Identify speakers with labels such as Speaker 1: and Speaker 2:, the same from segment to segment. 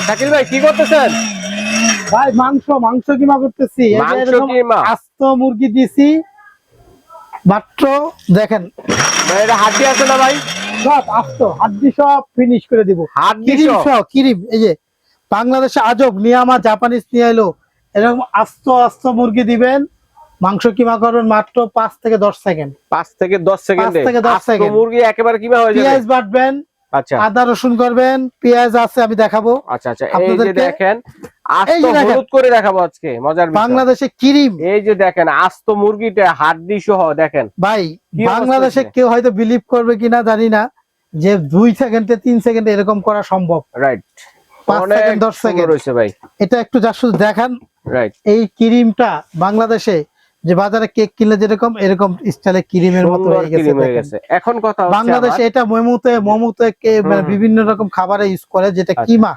Speaker 1: শাকিল ভাই কি করতেছেন?
Speaker 2: ভাই মাংস কিমা করতেছি। আস্ত মুরগি দিছি মাত্র, দেখেন
Speaker 1: এটা হাড্ডি আছে না ভাই?
Speaker 2: সব আস্ত হাড্ডি সব ফিনিশ করে দিব। কিরিম এই যে বাংলাদেশে আজব নিয়ামা জাপানিজ নিয়ে এলো, এরকম আস্ত মুরগি দিবেন, মাংস কিমা করবেন মাত্র 5 থেকে 10 সেকেন্ড।
Speaker 1: 5 থেকে 10 সেকেন্ডে
Speaker 2: আস্ত
Speaker 1: মুরগি একেবারে কিমা হয়ে যাবে।
Speaker 2: পেঁয়াজ বাটবেন, আচ্ছা আদা রসুন করবেন, পেঁয়াজ আছে আমি দেখাবো।
Speaker 1: আচ্ছা আচ্ছা, এই যে দেখেন আস্ত হলুদ করে দেখাবো আজকে মজার বিষয়।
Speaker 2: বাংলাদেশে কিরিম এই
Speaker 1: যে দেখেন আস্ত মুরগিটা হাড্ডি সহ দেখেন
Speaker 2: ভাই। বাংলাদেশে কেউ হয়তো বিলিভ করবে কিনা জানি না যে 2 সেকেন্ডে 3 সেকেন্ডে এরকম করা সম্ভব।
Speaker 1: রাইট,
Speaker 2: 5 সেকেন্ড 10 সেকেন্ড
Speaker 1: রয়েছে ভাই।
Speaker 2: এটা একটু যা শুধু দেখান।
Speaker 1: রাইট,
Speaker 2: এই ক্রিমটা বাংলাদেশে যে বাজারে কেক কিনলে যেরকম এরকম স্টাইলে ক্রিমের মতো হয়ে গেছে।
Speaker 1: এখন কথা হচ্ছে
Speaker 2: বাংলাদেশে এটা মোমোতে মানে বিভিন্ন রকম খাবারে ইউজ করে, যেটা কিমা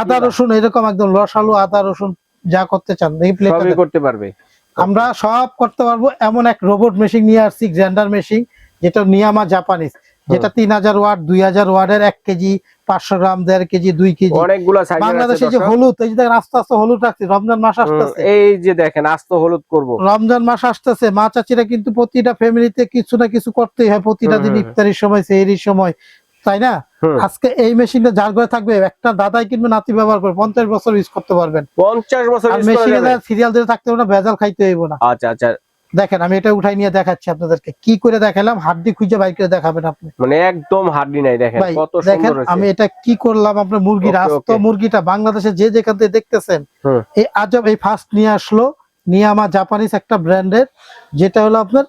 Speaker 2: আদা রসুন এরকম একদম রসালো আদা রসুন যা করতে চান এই প্লেটে
Speaker 1: করতে পারবে।
Speaker 2: আমরা সব করতে পারবো। এমন এক রোবট মেশিন নিয়ে আসছি, গ্রাইন্ডার মেশিন, যেটা নিয়ামা জাপানিজ, যেটা 3000 ওয়াট 2000 ওয়াটের 1 কেজি 500 গ্রাম 1.5 কেজি 2 কেজি অনেকগুলো। বাংলাদেশে যে হলুদ, এই যে দেখেন আস্তে হলুদ রাখছি, রমজান মাস আসতেছে,
Speaker 1: এই যে দেখেন আস্ত হলুদ করব,
Speaker 2: রমজান মাস আসতেছে। মা চাচিরা কিন্তু প্রতিটা ফ্যামিলিতে কিছু না কিছু করতেই হয়, প্রতিটা দিন ইফতারির সময় সেহরির সময়, তাই না? আজকে এই মেশিনটা যার ঘরে থাকবে, একটা দাদাই কিনবে নাতি ব্যবহার করে 50 বছর ইউজ করতে পারবেন।
Speaker 1: 50 বছর ইউজ করা যাবে।
Speaker 2: মেশিনে সিরিয়াল ধরে থাকতে হবে না, ভেজাল খাইতে হইব না।
Speaker 1: আচ্ছা আচ্ছা,
Speaker 2: দেখেন আমি এটা উঠাই নিয়ে দেখাচ্ছি আপনাদেরকে, কি করে দেখালাম। হাড্ডি খুঁজে বাইর করে দেখাবেন আপনি,
Speaker 1: মানে একদম হাড্ডি নাই। দেখেন কত
Speaker 2: সুন্দর হয়েছে। আমি এটা কি করলাম, আপনার মুরগির আস্ত মুরগিটা বাংলাদেশে যে যেখান থেকে দেখতেছেন, এই আজব এই ফার্স্ট নিয়ে আসলো নিয়ামা জাপানিজ একটা ব্র্যান্ডের, যেটা হলো আপনার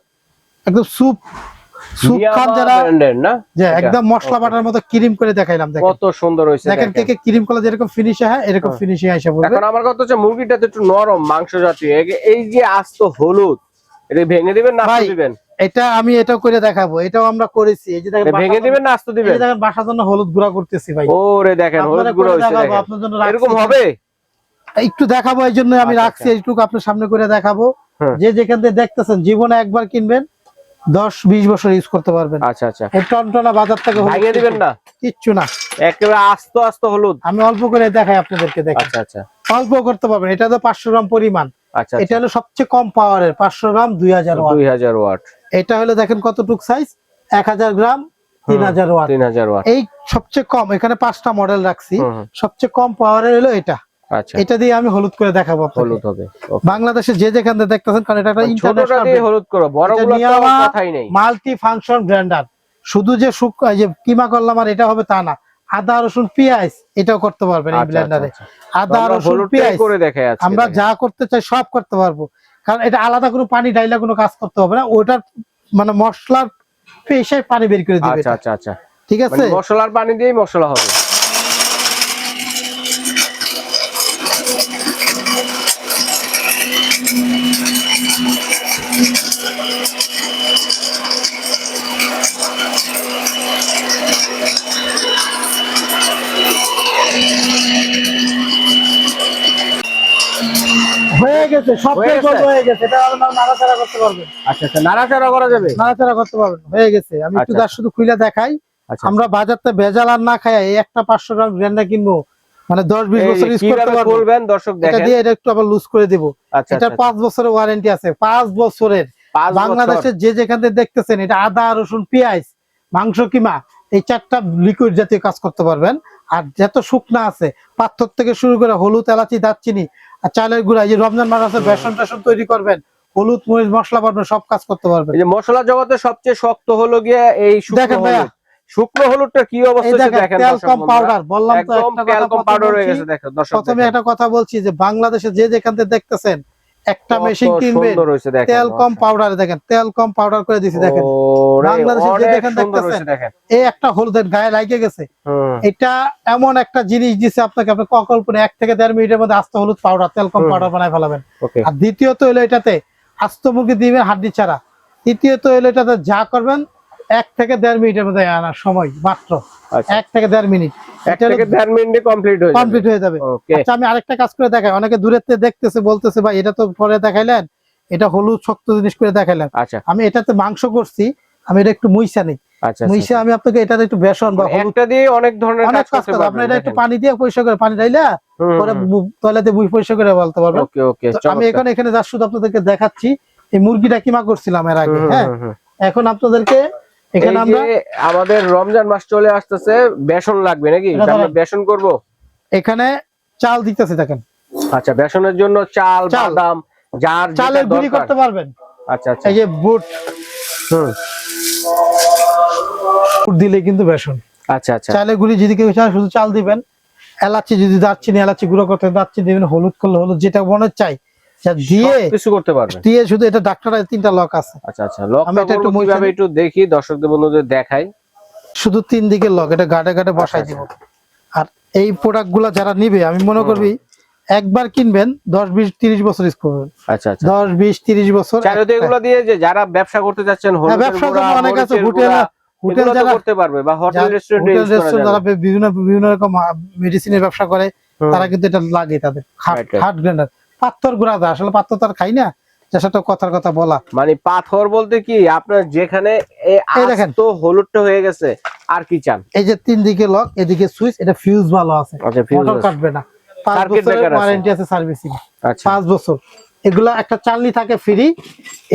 Speaker 2: একদম স্যুপ খান যারা না, যে একদম মশলা বাটার মতো ক্রিম করে দেখাইলাম। দেখেন কত সুন্দর হয়েছে। দেখেন কেকে ক্রিম কলা যেরকম ফিনিশ হয় এরকম ফিনিশিং আসে বলবে।
Speaker 1: এখন আমার কথা হচ্ছে মুরগিটা তো একটু নরম মাংস জাতীয়, এই যে আস্ত হলুদ এটা ভেঙে দিবেন না আস্ত দিবেন?
Speaker 2: এটা আমি এটাও করে দেখাবো, এটাও আমরা করেছি। এই যে দেখেন
Speaker 1: ভেঙে দিবেন না আস্ত দিবেন?
Speaker 2: এই দেখেন বাসার জন্য হলুদ গুঁড়া করতেছি ভাই।
Speaker 1: ওরে দেখেন হলুদ গুঁড়া হইছে, দেখেন
Speaker 2: আপনার জন্য
Speaker 1: এরকম হবে।
Speaker 2: একটু দেখাবো, এই জন্য আমি রাখছি, এইটুকু আপনার সামনে করে দেখাবো। যে যেখান থেকে দেখতেছেন জীবনে একবার কিনবেন 10-20 বছর ইউজ করতে পারবেন।
Speaker 1: আচ্ছা আচ্ছা,
Speaker 2: এই টনটনা বাজার থেকে
Speaker 1: ভেঙে দিবেন না,
Speaker 2: কিচ্ছু না,
Speaker 1: একেবারে আস্ত হলুদ।
Speaker 2: আমি অল্প করে দেখাই আপনাদেরকে, দেখেন।
Speaker 1: আচ্ছা আচ্ছা,
Speaker 2: অল্প করতে পারবেন। এটা তো 500 গ্রাম পরিমাণ।
Speaker 1: আচ্ছা,
Speaker 2: এটা হলো সবচেয়ে কম পাওয়ারের 500 গ্রাম 2000 ওয়াট।
Speaker 1: 2000 ওয়াট।
Speaker 2: এটা হলো দেখেন কতটুক সাইজ, 1000 গ্রাম 3000 ওয়াট।
Speaker 1: 3000 ওয়াট
Speaker 2: এই সবচেয়ে কম, এখানে 5টা মডেল রাখছি। সবচেয়ে কম পাওয়ারের হলো এটা। আচ্ছা, এটা দিয়ে আমি হলুদ করে দেখাবো। হলুদ হবে বাংলাদেশে যে যেখানে দেখতেছেন, কারণ এটা একটা ইন্টারন্যাশনাল
Speaker 1: হলুদ করো, বড়গুলো তো কথাই নেই।
Speaker 2: Multi function grinder. শুধু যে যে কিমা করলাম আর এটা হবে তা না, আদা রসুন পেঁয়াজ এটাও করতে পারবেন এই ব্লেন্ডারে। আদা রসুন পেঁয়াজ করে দেখাই আজকে, আমরা যা করতে চাই সব করতে পারবো। কারণ এটা আলাদা কোনো পানি ডাইলা কোনো কাজ করতে হবে না, ওটার মানে মশলার পেশায় পানি বের করে দিবে।
Speaker 1: আচ্ছা আচ্ছা আচ্ছা,
Speaker 2: ঠিক আছে,
Speaker 1: মশলার পানি দিয়েই মশলা হবে।
Speaker 2: হয়ে গেছে, সব হয়ে গেছে। এটা নাড়াচাড়া করতে পারবেন।
Speaker 1: আচ্ছা আচ্ছা, নাড়াচাড়া করা যাবে,
Speaker 2: নাড়াচাড়া করতে পারবেন। হয়ে গেছে, আমি একটু শুধু খুলে দেখাই। আমরা বাজারতে ভেজাল আর না খাই, এই একটা 500 গ্রাম গ্রাইন্ডার কিনবো, মানে 10-20 বছর ইউজ করতে পারবেন।
Speaker 1: দর্শক দেখেন,
Speaker 2: এটা দিয়ে এটা একটু আবার লুজ করে দেব। এটা 5 বছরের ওয়ারেন্টি আছে, 5 বছরের। বাংলাদেশের যে যেখান থেকে দেখতেছেন, এটা আদা রসুন পেঁয়াজ মাংস কিমা এই 4টা লিকুইড জাতীয় কাজ করতে পারবেন। আর যত শুকনা আছে, পাথর থেকে শুরু করে হলুদ এলাচি দারচিনি আর চালের গুঁড়া, এই যে রমজান মাস আছে বেসন টেসন তৈরি করবেন, হলুদ মরিচ মশলা বাটবেন, সব কাজ করতে পারবেন।
Speaker 1: এই যে মশলা জগতে সবচেয়ে শক্ত হলো গিয়ে এই শুকনো হলুদ। শুকনো হলুদটা কি অবস্থা দেখেন,
Speaker 2: তেলকম পাউডার বললাম তো, একটা
Speaker 1: তেলকম পাউডার হয়ে গেছে। দেখেন দর্শক,
Speaker 2: প্রথমে একটা কথা বলছি যে বাংলাদেশে যে যেখান থেকে দেখতেছেন, একটা মেশিন কিনবেন তেলকম পাউডার, দেখেন তেলকম পাউডার করে দিয়েছি। দেখেন বাংলাদেশে যে যেখান দেখতেছেন, এই একটা হলুদের গায়ে লাগে গেছে। এটা এমন একটা জিনিস দিছে আপনাকে, আপনি কল্পনা 1 থেকে 1.5 মিনিটের মধ্যে আস্ত হলুদ পাউডার তেলকম পাউডার বানায় ফেলাবেন। আর দ্বিতীয়ত হলো এটাতে আস্ত মুরগি দিবেন হাড্ডি ছাড়া। তৃতীয়ত হলো এটাতে যা করবেন 1 থেকে 1.5 মিনিটের মধ্যে আনার সময় মাত্র 1 থেকে 1.5 মিনিট।
Speaker 1: 1 থেকে 1.5 মিনিটে কমপ্লিট হয়ে যাবে।
Speaker 2: আচ্ছা, আমি আরেকটা কাজ করে দেখাই। অনেকে দূরের থেকে দেখতেছে, বলতেছে ভাই এটা তো পরে দেখাইলেন, এটা হলুদ শক্ত জিনিস করে দেখাইলেন। আচ্ছা, আমি এটাতে মাংস করছি, আমি এটা একটু মুইসা নেই।
Speaker 1: আচ্ছা
Speaker 2: মুইছে আমি আপনাকে এটা একটু বেসন বা হলুদ
Speaker 1: একটা দিয়ে অনেক ধরনের কাজ করতে পারবেন।
Speaker 2: আপনি এটা একটু পানি দিয়ে পরিষ্কার করে পানি ঢাইলা পরে টয়লেটে মুই পরিষ্কার করে বলতে পারবেন।
Speaker 1: ওকে ওকে,
Speaker 2: আমি এখানে যা শুধু আপনাদেরকে দেখাচ্ছি এই মুরগিটা কিমা করছিলাম এর আগে। হ্যাঁ, এখন আপনাদেরকে এখানে আমরা
Speaker 1: আমাদের রমজান মাস চলে আসতেছে, বেসন লাগবে নাকি? আমরা বেসন করব।
Speaker 2: এখানে চাল দিতেছি দেখেন।
Speaker 1: আচ্ছা, বেসনের জন্য চাল, বাদাম, যার
Speaker 2: চালের গুঁড়ি করতে পারবেন।
Speaker 1: আচ্ছা আচ্ছা,
Speaker 2: এই যে বুট দিলে কিন্তু বেসন।
Speaker 1: আচ্ছা আচ্ছা,
Speaker 2: চালের গুঁড়ি যদি কেউ চায় শুধু চাল দিবেন, এলাচি যদি দারচিনি এলাচি গুঁড়ো করতে দারচিনি দিবেন, হলুদ করলে হলুদ, যেটা মনে চাই দিয়ে
Speaker 1: কিছু করতে পারবেন।
Speaker 2: দিয়ে শুধু এটা ডাক্তারের 3টা লক আছে।
Speaker 1: আচ্ছা আচ্ছা, লকটা কিভাবে একটু দেখি দর্শকদের বন্ধুদের দেখাই।
Speaker 2: শুধু 3 দিকে লক, এটা গাড়ে গাড়ে বসাই দিব। আর এই প্রোডাক্টগুলো যারা নিবে আমি মনে করবি একবার কিনবেন 10 20 30 বছর ইউজ করবেন।
Speaker 1: আচ্ছা আচ্ছা,
Speaker 2: 10 20 30 বছর
Speaker 1: চাইলে এগুলো দিয়ে যে যারা ব্যবসা করতে যাচ্ছেন,
Speaker 2: ব্যবসা করতে অনেক আছে, হোটেল যারা
Speaker 1: করতে পারবে বা হোটেল রেস্টুরেন্ট
Speaker 2: যারা বিভিন্ন রকম মেডিসিনের ব্যবসা করে তারা কিন্তু এটা লাগে তাদের হার্ট গ্রাইন্ডার। পাথর গুঁড়া দেয়, আসলে পাথর তার খাই না, সেটা কথার কথা বলা।
Speaker 1: মানে পাথর বলতে কি আপনার যেখানে দেখেন তো হলুদটা হয়ে গেছে, আর কি চান?
Speaker 2: এই যে 3 দিকে লক, এদিকে সুইচ, এটা ফিউজ ভালো আছে, মোটর কাটবে না, 5 বছরের ওয়ারেন্টি আছে সার্ভিসিং। 5 বছর। এগুলা একটা চালনি থাকে ফ্রি,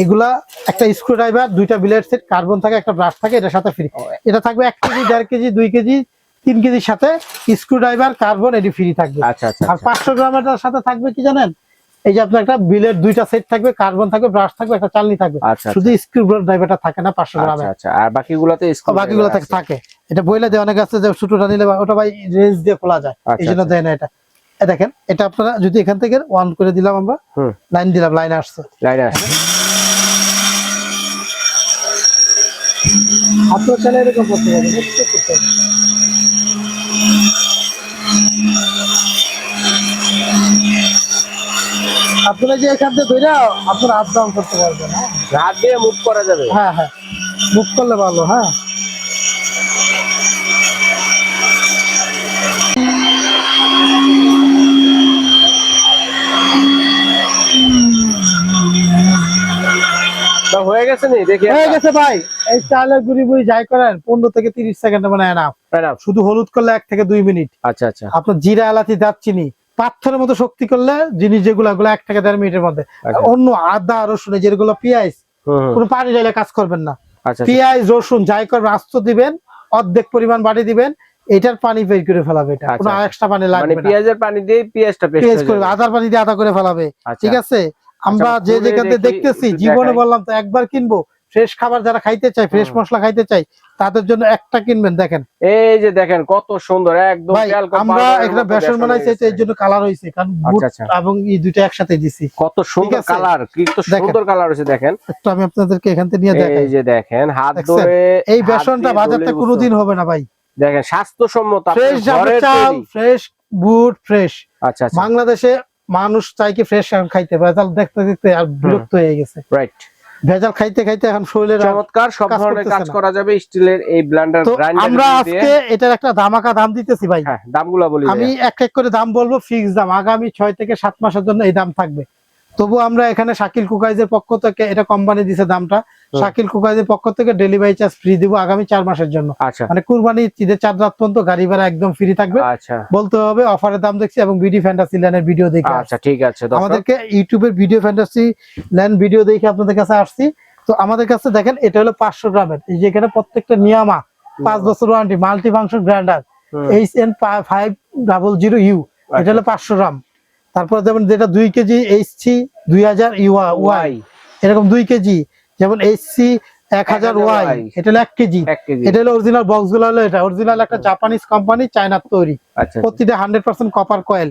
Speaker 2: এগুলা একটা স্ক্রু ড্রাইভার, 2টা ব্লেড সেট, কার্বন থাকে, একটা ব্রাশ থাকে, এটার সাথে ফ্রি। এটা থাকবে 1 কেজি 1.5 কেজি 2 কেজি 3 কেজির সাথে স্ক্রু ড্রাইভার কার্বন এটি ফ্রি থাকবে।
Speaker 1: আচ্ছা আচ্ছা,
Speaker 2: আর 500 গ্রামের সাথে থাকবে কি জানেন, এই যে আপনার একটা বিলের 2টা সেট থাকবে, কার্বন থাকবে, ব্রাশ থাকবে, একটা চালনি থাকবে, শুধু স্ক্রু ড্রাইভারটা থাকে না 500 গ্রামে।
Speaker 1: আচ্ছা, আর বাকিগুলোতে
Speaker 2: থাকে। এটা বইলে দেয় অনেক আছে যে ছোটটা নিলে ওটা ভাই রেঞ্জ দিয়ে খোলা যায়, এইজন্য দেয় না এটা। দেখেন এটা আপনারা যদি এখান থেকে অন করে দিলাম, আমরা লাইন দিলাম, লাইন আসছে। আপনার চাইলে এরকম করতে হবে, একটু করতে হবে। আপনারা যে এখান থেকে ধরে আপনারা আপ ডাউন করতে পারবেন। হ্যাঁ,
Speaker 1: হাত দিয়ে মুভ করা যাবে।
Speaker 2: হ্যাঁ হ্যাঁ, মুভ করলে ভালো। হ্যাঁ,
Speaker 1: হয়ে গেছে নি, দেখি
Speaker 2: হয়ে গেছে ভাই। এই চালের গুঁড়ি বুড়ি যাই করেন 15 থেকে 30 সেকেন্ড মানে এনাফ। শুধু হলুদ করলে 1 থেকে 2 মিনিট। আচ্ছা আচ্ছা, আপনার জিরা এলাচি দারচিনি পাথরের মতো শক্তি করলে জিনিস যেগুলো 1 থেকে 1.5 মিনিটের মধ্যে। অন্য আদা রসুন যেগুলো পেঁয়াজ কোনো পানি ঢেলে কাজ করবেন না। পেঁয়াজ রসুন যাই করবেন আস্ত দিবেন, অর্ধেক পরিমাণ বাড়ি দিবেন, এটার পানি বের করে ফেলাবে। এটা কোনো এক্সট্রা পানি লাগবে না, পেঁয়াজের পানি দিয়ে পেঁয়াজটা পেস্ট করবে, আদার পানি দিয়ে আদা করে ফেলাবে। ঠিক আছে, আমরা যে যেখানে দেখতেছি জীবনে বললাম তো একবার কিনবো। ফ্রেশ খাবার যারা খাইতে চায়, ফ্রেশ মশলা খাইতে চায়, তাদের জন্য একটা কিনবেন। দেখেন এই যে দেখেন কত সুন্দর একদম। আমরা একটা বেসন বানাইছি, এর জন্য কালার হইছে, কারণ বুট এবং এই দুইটা একসাথে দিছি। কত সুন্দর কালার, কি তো সুন্দর কালার হইছে দেখেন। একটু আমি আপনাদেরকে এখান থেকে নিয়ে দেখাই। এই যে দেখেন হাত ধরে এই বেসনটা বাজারতে কোনোদিন হবে না ভাই। দেখেন স্বাস্থ্যসম্মত, ফ্রেশ চাল, ফ্রেশ বুট, ফ্রেশ। আচ্ছা, বাংলাদেশে মানুষ চাই কি ফ্রেশ খাইতে, ভেজাল দেখতে দেখতে আর বিরক্ত হয়ে গেছে। রাইট, ভেজাল খাইতে খাইতে এখন শরীরের চমৎকার সব ধরনের কাজ করা যাবে স্টিলের এই ব্লেন্ডার গ্রাইন্ডার। আমরা আজকে এটার একটা ধামাকা দাম দিতেছি ভাই। হ্যাঁ, দামগুলো বলি আমি এক এক করে দাম বলবো, ফিক্স দাম। আগামী 6 থেকে 7 মাসের জন্য এই দাম থাকবে। তবু আমরা এখানে শাকিল কুকাইজের পক্ষ থেকে, এটা কোম্পানি দিছে দামটা, শাকিল কুকাইজের পক্ষ থেকে ডেলিভারি চার্জ ফ্রি দিব আগামী 4 মাসের জন্য। মানে কুরবানি ঈদের 4 রাত পর্যন্ত গাড়ি ভাড়া একদম ফ্রি থাকবে। বলতে হবে অফারের দাম দেখছি এবং বিডি ফ্যান্টাসি ল্যান্ডের ভিডিও দেখে। আচ্ছা ঠিক আছে, আমাদেরকে ইউটিউবের ভিডিও ফ্যান্টাসি ল্যান্ড ভিডিও দেখে আপনাদের কাছে আসছি। তো আমাদের কাছে দেখেন এটা হলো 500 গ্রামের, এই যে এখানে প্রত্যেকটা নিয়ামা 5 বছর warranty, multi function grinder HN500U, এটা হলো 500 গ্রাম। তারপর যেমন যেটা 2 কেজি HC 2000 UY, এরকম 2 কেজি যেমন HC 1000Y, এটা হলো 1 কেজি। এটা হলো অরিজিনাল বক্স গুলো, হলো এটা অরিজিনাল একটা জাপানিজ কোম্পানি, চায়নার তৈরি, প্রতিটা 100% কপার কয়েল,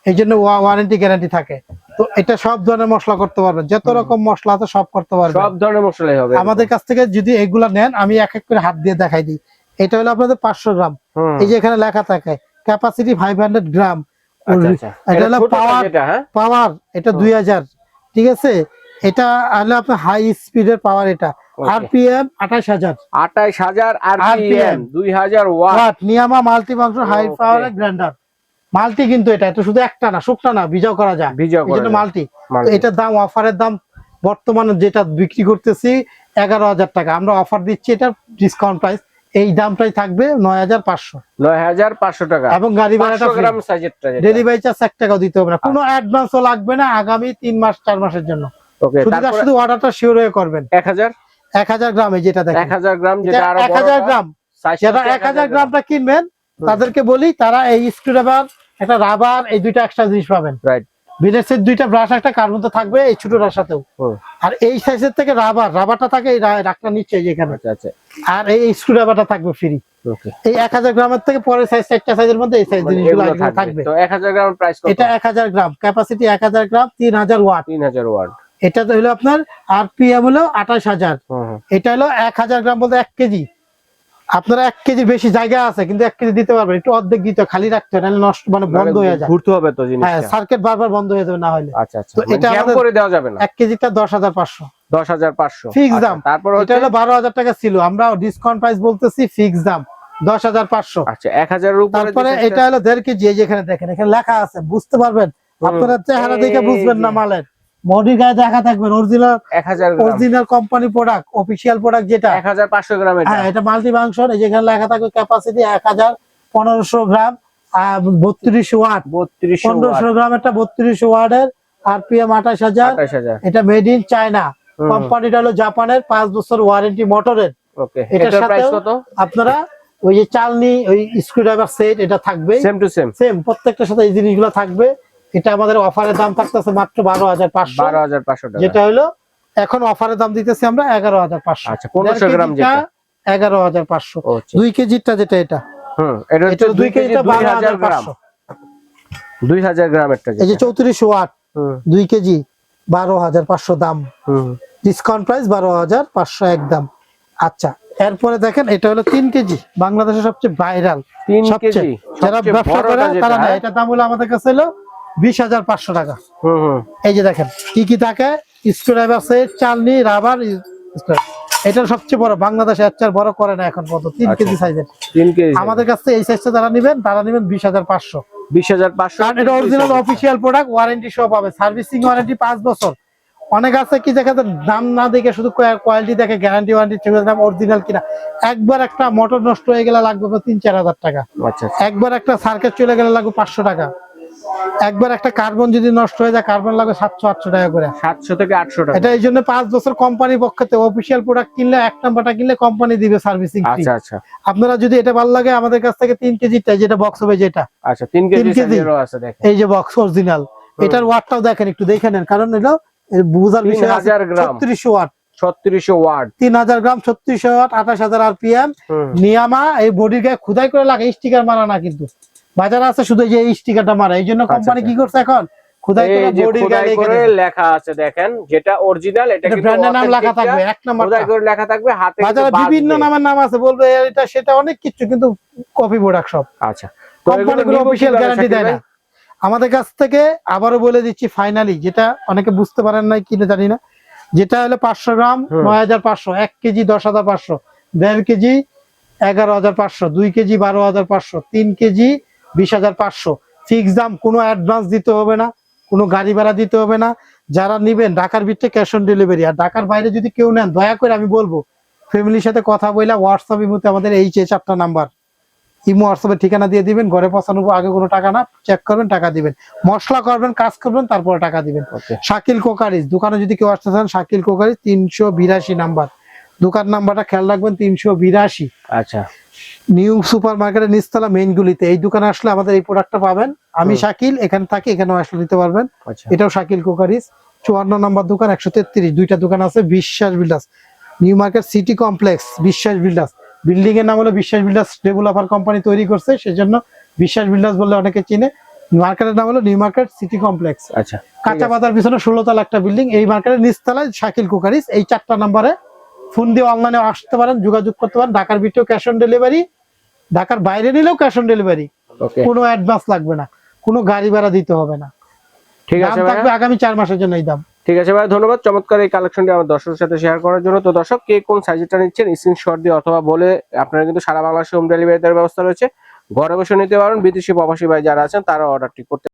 Speaker 2: এই জন্য ওয়ারেন্টি গ্যারান্টি থাকে। তো এটা সব ধরনের মশলা করতে পারবেন, যত রকম মশলা আছে সব করতে পারবেন, সব ধরনের মশলাই হবে। আমাদের কাছ থেকে যদি এগুলা নেন, আমি এক এক করে হাত দিয়ে দেখাই দিই। এটা হলো আপনাদের 500 গ্রাম, এই যে এখানে লেখা থাকে ক্যাপাসিটি 500 গ্রাম। এটা হলো পাওয়ার, এটা 2000। ঠিক আছে, এটা হলো আপনার হাই স্পিডের পাওয়ার, এটা আরপিএম 28000 আরপিএম 2000 ওয়াট, নিয়ামা multi function high power grinder. Multi কিন্তু এটা শুধু একটা না, শুকনা না, ভিজাও করা যায়, এই জন্য মাল্টি। এটার দাম অফারের দাম বর্তমানে যেটা বিক্রি করতেছি 11,000 টাকা, আমরা অফার দিচ্ছি এটা ডিসকাউন্ট প্রাইস, এই দামটাই থাকবে 9,500।
Speaker 1: 9,500 টাকা
Speaker 2: এবং গাড়ি ভাড়াটা
Speaker 1: 500 গ্রাম সাইজেরটা,
Speaker 2: ডেলিভারি চার্জ 1 টাকাও দিতে হবে না, কোনো অ্যাডভান্সও লাগবে না আগামী 3 মাস 4 মাসের জন্য।
Speaker 1: ওকে, তারপরে
Speaker 2: শুধু অর্ডারটা শিওর হয়ে করবেন।
Speaker 1: 1000
Speaker 2: গ্রামে যেটা দেখেন
Speaker 1: 1000 গ্রাম, যেটা আরো
Speaker 2: 1000 গ্রাম, যারা 1000 গ্রামটা কিনবেন তাদেরকে বলি তারা এই স্ক্রুড্রাইভার, একটা রাবার, এই দুইটা এক্সট্রা জিনিস পাবেন।
Speaker 1: রাইট,
Speaker 2: বিলেসের দুইটা ব্রাশ, একটা কার্বন তো থাকবে এই ছোটটার সাথেও। আর এই সাইজের থেকে রাবারটা থাকে এই রাখটা নিচে যেখানে।
Speaker 1: আচ্ছা,
Speaker 2: আর এই স্ক্রুড্রাইভারটা থাকবে ফ্রি।
Speaker 1: ওকে,
Speaker 2: এই 1000 গ্রামের থেকে পরের সাইজ, চারটা সাইজের মধ্যে এই সাইজ জিনিসগুলো থাকবে।
Speaker 1: তো 1000 গ্রাম প্রাইস কত?
Speaker 2: এটা 1000 গ্রাম ক্যাপাসিটি, 1000 গ্রাম 3000 ওয়াট।
Speaker 1: 3000 ওয়াট।
Speaker 2: এটা তো হলো আপনার আরপিএম হলো 28000। এটা হলো 1000 গ্রাম বলতে 1 কেজি। আপনারা 1 কেজির বেশি জায়গা আছে কিন্তু 1 কেজি দিতে পারবেন, একটু অর্ধেক দিতে খালি রাখতে হবে, নাহলে নষ্ট মানে বন্ধ হয়ে যায়,
Speaker 1: ঘুরতে হবে তো জিনিসটা।
Speaker 2: হ্যাঁ, সার্কিট বারবার বন্ধ হয়ে যাবে না হলে।
Speaker 1: আচ্ছা,
Speaker 2: তো এটা আমাদের
Speaker 1: করে দেওয়া যাবে না।
Speaker 2: 1 কেজিটা 10,500
Speaker 1: 10,500
Speaker 2: ফিক্স দাম।
Speaker 1: তারপর
Speaker 2: এটা হলো 12,000 টাকা ছিল, আমরা ডিসকাউন্ট প্রাইস বলতেছি ফিক্স দাম 10,500।
Speaker 1: আচ্ছা, 1000 এর উপরে।
Speaker 2: তারপরে এটা হলো 1.5 কেজি, এই যেখানে দেখেন এখানে লেখা আছে, বুঝতে পারবেন, আপনারা চেহারা দেখে বুঝবেন না মালের, বডি গায়ে দেখা থাকবে original
Speaker 1: 1000 gram,
Speaker 2: original company product, official product যেটা
Speaker 1: 1500 গ্রাম। এটা
Speaker 2: হ্যাঁ, এটা মাল্টি ফাংশন, এই যেখানে লেখা থাকবে ক্যাপাসিটি 1500 গ্রাম, 32 ওয়াট। 1500 গ্রাম একটা 32 ওয়াটের, আরপিএম 28000। এটা মেড ইন চায়না, কোম্পানিটা হলো জাপানের, 5 বছর ওয়ারেন্টি মোটরের।
Speaker 1: ওকে,
Speaker 2: এটার
Speaker 1: এটার প্রাইস
Speaker 2: সাথে
Speaker 1: কত?
Speaker 2: আপনারা ওই যে চালনি, ওই স্ক্রুড্রাইভার সেট, এটা থাকবে
Speaker 1: সেম টু সেম,
Speaker 2: প্রত্যেকটার সাথে এই জিনিসগুলো থাকবে। এটা আমাদের অফারের দাম থাকতেছে মাত্র 12,500।
Speaker 1: 12,500 টাকা,
Speaker 2: যেটা হলো এখন অফারের দাম দিতেছি আমরা 11,500।
Speaker 1: আচ্ছা, 1500 গ্রাম যেটা
Speaker 2: 11,500।
Speaker 1: আচ্ছা।
Speaker 2: 2 কেজিটা যেটা এটা,
Speaker 1: এটা হচ্ছে 2 কেজিটা 2000 গ্রাম। 2000 গ্রাম এটা,
Speaker 2: এই যে 34 ওয়াট 2 কেজি 12,500 দাম, ডিসকাউন্ট প্রাইস 12,500 একদম। আচ্ছা, এরপরে দেখেন এটা হলো 3 কেজি, বাংলাদেশের সবচেয়ে ভাইরাল
Speaker 1: 3 কেজি,
Speaker 2: যারা ব্যবসা করে তারা না, এটা দাম হলো আমাদের কাছে হলো 20,500 টাকা। এই যে দেখেন কি কি থাকে, স্ক্রুড্রাইভার সেট, চালনি, রাবার, এটা সবচেয়ে বড় বাংলাদেশে, এর চেয়ে বড় করে না এখন পর্যন্ত। 3 কেজি সাইজের,
Speaker 1: 3 কেজি
Speaker 2: আমাদের কাছে এই সাইজটা যারা নেবেন তারা নেবেন 20,500।
Speaker 1: 20,500,
Speaker 2: কারণ এটা অরিজিনাল অফিশিয়াল প্রোডাক্ট, ওয়ারেন্টি সহ পাবে, সার্ভিসিং ওয়ারেন্টি 5 বছর। অনেক আছে কি দেখে দাম না দেখে শুধু কোয়ালিটি দেখে, গ্যারান্টি ওয়ারেন্টি ঠিক দাম অরিজিনাল কিনা। একবার একটা মোটর নষ্ট হয়ে গেলে লাগবে 3-4 হাজার টাকা।
Speaker 1: আচ্ছা,
Speaker 2: একবার একটা সার্কিট চলে গেলে লাগবে 500 টাকা। একবার একটা কার্বন যদি নষ্ট হয়ে যায়, কার্বন লাগবে 700-800 টাকা করে,
Speaker 1: 700 থেকে 800 টাকা।
Speaker 2: এটা এই জন্য 5 বছর কোম্পানির পক্ষ থেকে অফিশিয়াল প্রোডাক্ট কিনলে, 1 নাম্বারটা কিনলে কোম্পানি দিবে সার্ভিসিং ফ্রি।
Speaker 1: আচ্ছা, আচ্ছা,
Speaker 2: আপনারা যদি এটা ভালো লাগে আমাদের কাছ থেকে 3 কেজিটা যেটা বক্স হবে যেটা,
Speaker 1: আচ্ছা 3 কেজি সাইজেরও আছে দেখেন,
Speaker 2: এই যে বক্স অরিজিনাল, এটার ওয়াটটাও দেখেন, একটু দেখে নেন, কারণ এটা বুঝার বিষয় আছে।
Speaker 1: 3000 গ্রাম,
Speaker 2: 3600 ওয়াট,
Speaker 1: 3600 ওয়াট,
Speaker 2: 3000 গ্রাম, 3600 ওয়াট, 28000 আরপিএম। নিয়ামা এই বডির গায়ে খোদাই করে লাগে, স্টিকার মারা না, কিন্তু বাজারে আছে শুধু যে এই স্টিকারটা মারা। এই জন্য কোম্পানি কি করছে এখন খোদাই করে বডির গায়ে
Speaker 1: লেখা আছে দেখেন, যেটা অরিজিনাল এটা কিন্তু
Speaker 2: ব্র্যান্ডের নাম লেখা থাকবে, 1 নাম্বার
Speaker 1: খোদাই করে লেখা থাকবে হাতে।
Speaker 2: বাজারে বিভিন্ন নামের নাম আছে, বলবে এটা সেটা অনেক কিছু, কিন্তু কপি প্রোডাক্ট সব।
Speaker 1: আচ্ছা,
Speaker 2: কোম্পানিগুলো অফিশিয়াল গ্যারান্টি দেয় না আমাদের কাছ থেকে। আবারও বলে দিচ্ছি ফাইনালি, যেটা অনেকে বুঝতে পারেন নাই কিনে জানি না, যেটা হলো 500 গ্রাম 9,500, 1 KG 10,500, 1.5 KG 11,500, 2 KG 12,500, 3 KG 20,500 fix দাম। কোনো অ্যাডভান্স দিতে হবে না, কোনো গাড়ি ভাড়া দিতে হবে না। যারা নিবেন ঢাকার ভিতরে ক্যাশ অন ডেলিভারি, আর ঢাকার বাইরে যদি কেউ নেন দয়া করে আমি বলবো ফ্যামিলির সাথে কথা বলে হোয়াটসঅ্যাপ ইমোতে আমাদের এই 4টা নাম্বার, ইমো হোয়াটসঅ্যাপের ঠিকানা দিয়ে দিবেন, ঘরে পৌঁছানোর আগে কোনো টাকা না, চেক করবেন, টাকা দিবেন, মশলা করবেন, কাজ করবেন, তারপরে টাকা দিবেন। শাকিল কোকারিজ দোকানে যদি কেউ আসতে চান, শাকিল কোকারিজ 382 নাম্বার, দোকান নাম্বারটা খেয়াল রাখবেন, 382।
Speaker 1: আচ্ছা,
Speaker 2: নিউ সুপার মার্কেটের নিচতলা মেইন গুলিতে এই দোকানে আসলে আমাদের এই প্রোডাক্টটা পাবেন। আমি শাকিল, এখানে থাকি, এখানেও আসলে নিতে পারবেন। এটাও শাকিল কোকারিজ, 54 নম্বর দোকান, 133। দুইটা দোকান আছে, বিশ্বাস builders, new market city complex, বিশ্বাস বিল্ডার্স। বিল্ডিং এর নাম হলো বিশ্বাস বিল্ডার্স, ডেভেলপার কোম্পানি তৈরি করছে, সেজন্য বিশ্বাস বিল্ডার্স বললে অনেকে চিনে। মার্কেটের নাম হলো নিউ মার্কেট সিটি কমপ্লেক্স।
Speaker 1: আচ্ছা,
Speaker 2: কাঁচা বাজার পিছনে 16 তলা একটা বিল্ডিং, এই মার্কেটের নিচতলায় শাকিল কোকারিজ। এই 4টা নম্বরে ফোন দিয়ে অনলাইনে আসতে পারেন, যোগাযোগ করতে পারেন। ঢাকার ভিতরেও ক্যাশ অন ডেলিভারি, ঢাকার বাইরে নিলেও ক্যাশ অন ডেলিভারি, কোনো অ্যাডভান্স লাগবে না, কোনো গাড়ি ভাড়া দিতে হবে না। ঠিক আছে, থাকবে আগামী 4 মাসের জন্য এই দাম।
Speaker 1: ঠিক আছে ভাই, ধন্যবাদ চমৎকার এই কালেকশনটি আমার দর্শকদের সাথে শেয়ার করার জন্য। তো দর্শক, কে কোন সাইজটা নিচ্ছেন স্ক্রিনশট দিয়ে অথবা বলে আপনারা কিন্তু সারা বাংলাদেশে হোম ডেলিভারি দেওয়ার ব্যবস্থা রয়েছে, ঘরে বসে নিতে পারেন। বিদেশি প্রবাসী ভাই যারা আছেন তারা অর্ডারটি করতে